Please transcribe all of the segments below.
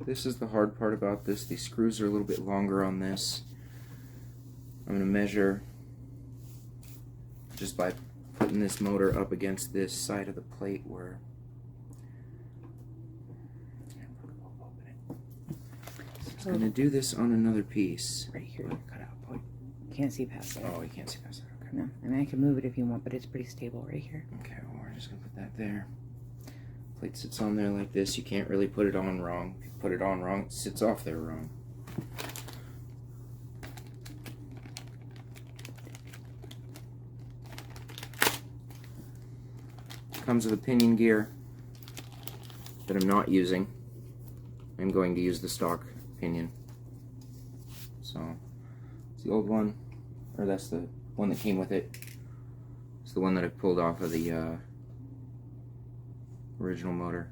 This is the hard part about this. These screws are a little bit longer on this. I'm going to measure just by putting this motor up against this side of the plate where I'm going to do this on another piece. Right here, you cut out. Boy, you can't see past that. Oh, you can't see past that. Okay. No, I mean I can move it if you want, but it's pretty stable right here. Okay, well, we're just going to put that there. Plate sits on there like this. You can't really put it on wrong. If you put it on wrong, it sits off there wrong. Comes with a pinion gear that I'm not using. I'm going to use the stock pinion. So it's the old one, or that's the one that came with it. It's the one that I pulled off of the original motor.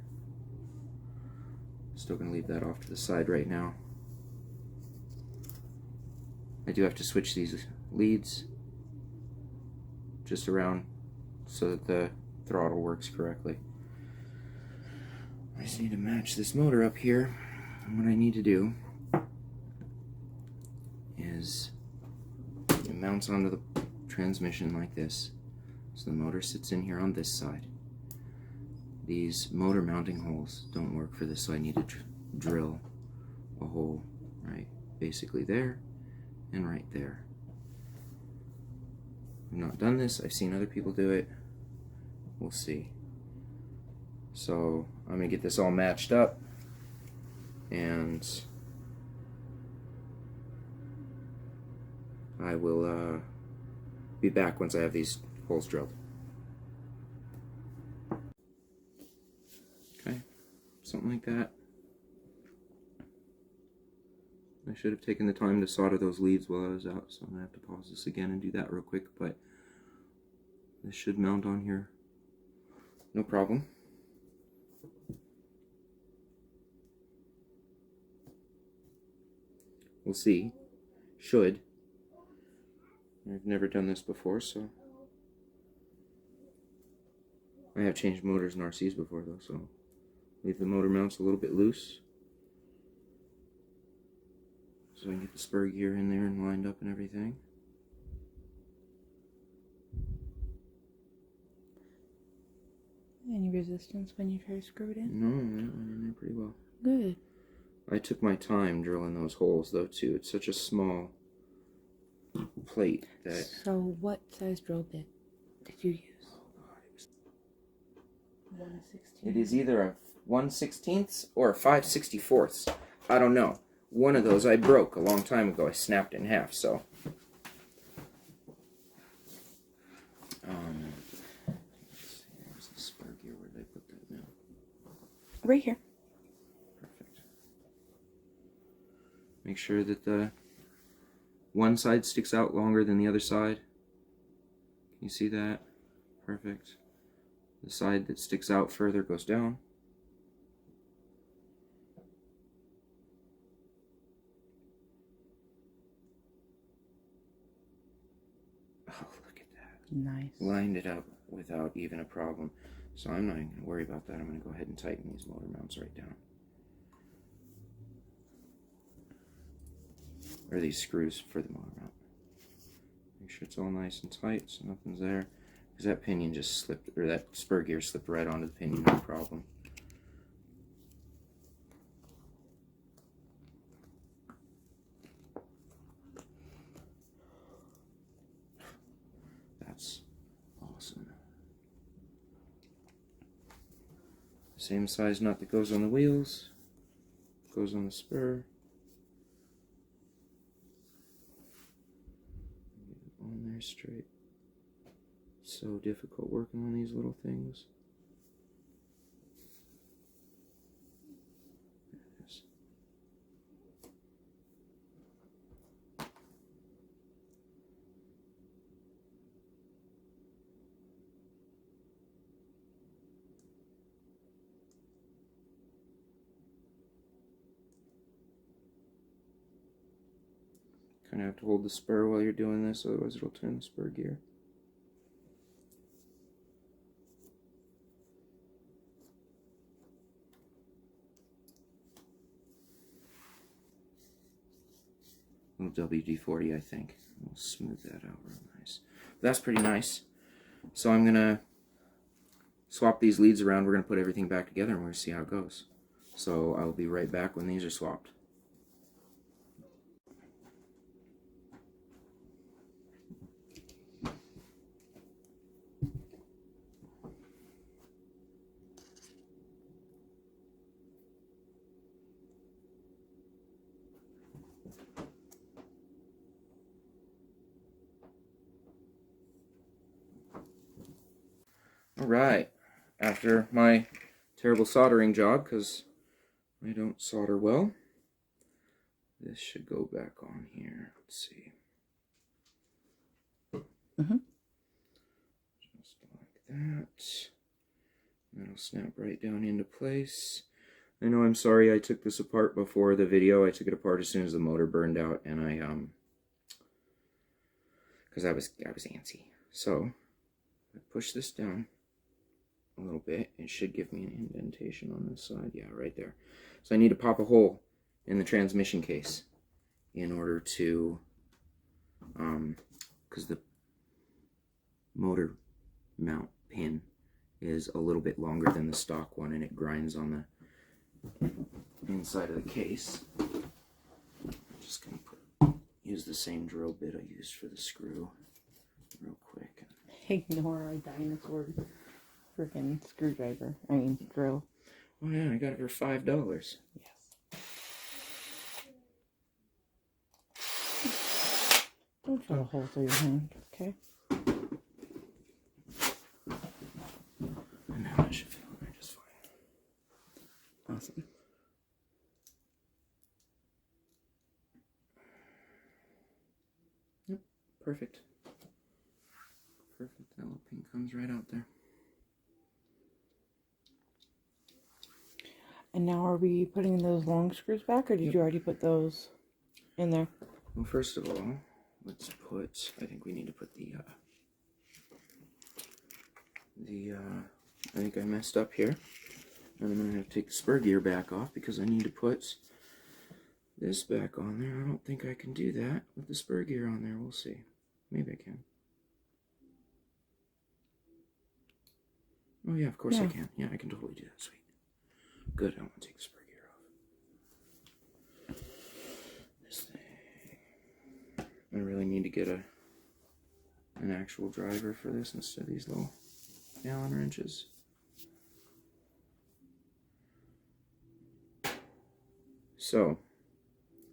Still gonna leave that off to the side right now. I do have to switch these leads just around so that the throttle works correctly. I just need to match this motor up here. And what I need to do is it mounts onto the transmission like this. So the motor sits in here on this side. These motor mounting holes don't work for this, so I need to drill a hole right basically there and right there. I've not done this. I've seen other people do it. We'll see. So I'm gonna get this all matched up, and I will be back once I have these holes drilled. Okay, something like that. I should have taken the time to solder those leads while I was out, so I'm gonna have to pause this again and do that real quick, but this should mount on here. No problem. We'll see. Should. I've never done this before, so. I have changed motors in RCs before though, so leave the motor mounts a little bit loose so I can get the spur gear in there and lined up and everything. Any resistance when you try to screw it in? No, that went in there pretty well. Good. I took my time drilling those holes though too. It's such a small plate that... So what size drill bit did you use? 1/16. It is either a 1/16 or a 5/64. I don't know. One of those I broke a long time ago. I snapped it in half, so... Where's the spur gear? Where did I put that now? Right here. Perfect. Make sure that the one side sticks out longer than the other side. Can you see that? Perfect. The side that sticks out further goes down. Oh, look at that. Nice. Lined it up without even a problem. So I'm not even going to worry about that. I'm going to go ahead and tighten these motor mounts right down. Or these screws for the motor mount. Make sure it's all nice and tight so nothing's there. Because that pinion just slipped, or that spur gear slipped right onto the pinion, no problem. That's awesome. Same size nut that goes on the wheels, goes on the spur. Get it on there straight. So difficult working on these little things. There it is. Kind of have to hold the spur while you're doing this, otherwise it'll turn the spur gear. little WD-40, I think. We'll smooth that out real nice. That's pretty nice. So I'm gonna swap these leads around. We're gonna put everything back together and we're gonna see how it goes. So I'll be right back when these are swapped. Alright, after my terrible soldering job, because I don't solder well, this should go back on here. Let's see. Just like that. That'll snap right down into place. I know, I'm sorry I took this apart before the video. I took it apart as soon as the motor burned out, and because I was antsy. So I push this down a little bit. It should give me an indentation on this side. Yeah, right there. So I need to pop a hole in the transmission case in order to, because the motor mount pin is a little bit longer than the stock one, and it grinds on the inside of the case. I'm just going to use the same drill bit I used for the screw real quick. Ignore our dinosaur freaking screwdriver. I mean, drill. Oh yeah, I got it for $5. Yes. Don't drill a hole through your hand, okay? And now that should feel right just fine. Awesome. Yep, perfect. Perfect. That little pin comes right out there. And now are we putting those long screws back, or did you already put those in there? Well, first of all, let's put, I think we need to put I think I messed up here. And I'm going to have to take the spur gear back off because I need to put this back on there. I don't think I can do that with the spur gear on there. We'll see. Maybe I can. Oh yeah, of course I can. Yeah, I can totally do that. Sweet. Good, I want to take the spur gear off. This thing. I really need to get an actual driver for this instead of these little Allen wrenches. So,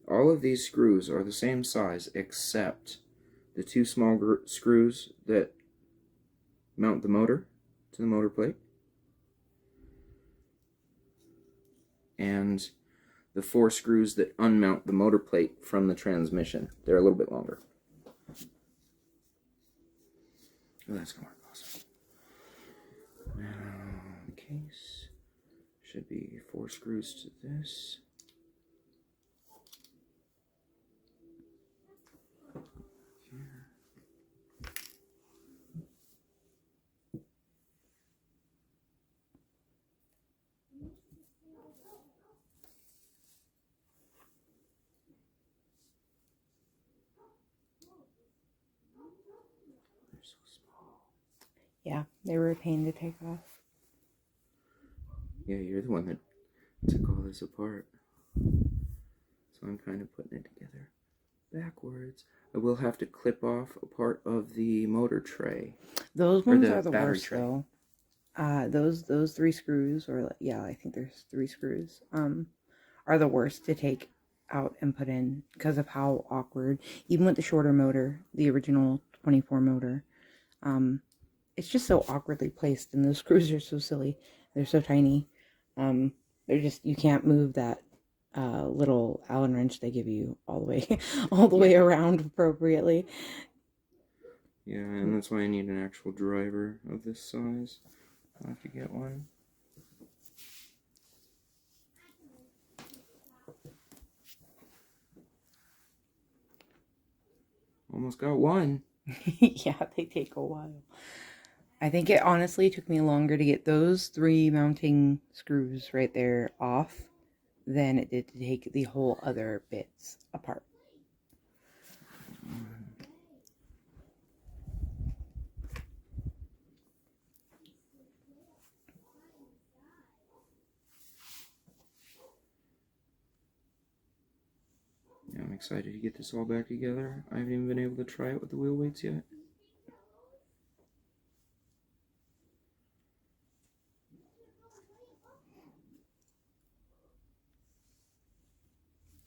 all of these screws are the same size except the two small screws that mount the motor to the motor plate, and the 4 screws that unmount the motor plate from the transmission. They're a little bit longer. Oh, that's going to work awesome. Now, the case should be 4 screws to this. So small. Yeah, they were a pain to take off. Yeah, you're the one that took all this apart. So I'm kind of putting it together backwards. I will have to clip off a part of the motor tray. Those ones are the battery worst tray. though. Those 3 screws, or yeah, I think there's 3 screws, are the worst to take out and put in because of how awkward. Even with the shorter motor, the original 24 motor, it's just so awkwardly placed, and those screws are so silly. They're so tiny. They're just, you can't move that little Allen wrench they give you all the way around appropriately. Yeah, and that's why I need an actual driver of this size. I'll have to get one. Almost got one. Yeah, they take a while. I think it honestly took me longer to get those 3 mounting screws right there off than it did to take the whole other bits apart. Yeah, I'm excited to get this all back together. I haven't even been able to try it with the wheel weights yet.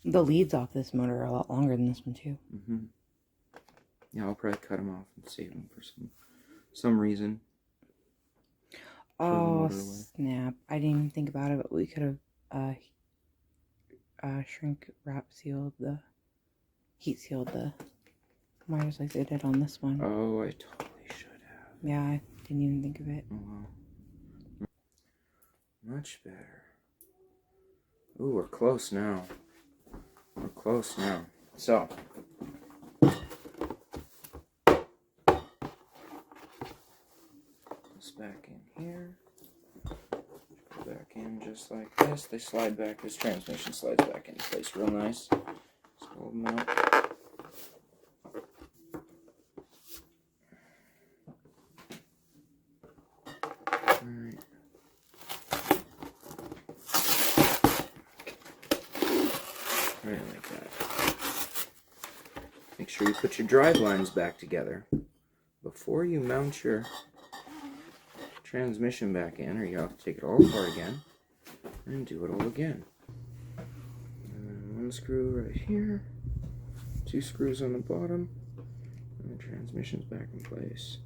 The leads off this motor are a lot longer than this one too. Yeah, I'll probably cut them off and save them for some reason. Oh snap! I didn't even think about it, but we could have shrink wrap sealed the heat sealed the wires like they did on this one. Oh, I totally should have. Yeah, I didn't even think of it. Oh well. Much better. Ooh, we're close now. We're close now. So, this back in here. Go back in just like this. They slide back. This transmission slides back into place real nice. Just hold them out. Alright. Right like that. Make sure you put your drive lines back together before you mount your transmission back in, or you have to take it all apart again and do it all again. And then one screw right here, 2 screws on the bottom, and the transmission's back in place.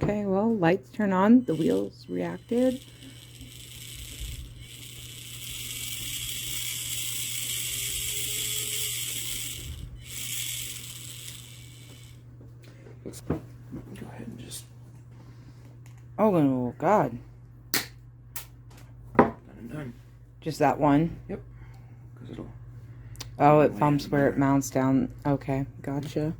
Okay, well, lights turn on, the wheels reacted. Let's go ahead and just... Oh, God. Done and done. Just that one? Yep. Because it'll... Oh, it pumps where it mounts down. Okay, gotcha.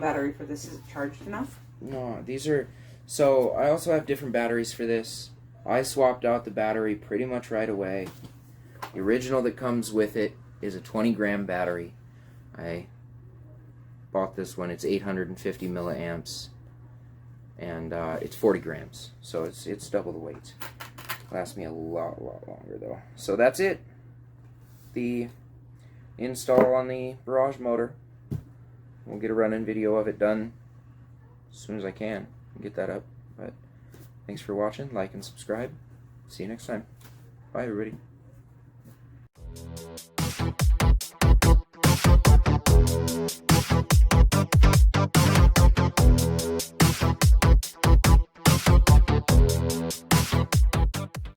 Battery for this, is it charged enough? No, these are... So, I also have different batteries for this. I swapped out the battery pretty much right away. The original that comes with it is a 20-gram battery. I bought this one. It's 850 milliamps. And it's 40 grams. So, it's double the weight. Lasts me a lot longer, though. So, that's it. The install on the Barrage motor. We'll get a run-in video of it done as soon as I can. and get that up. But thanks for watching. Like and subscribe. See you next time. Bye, everybody.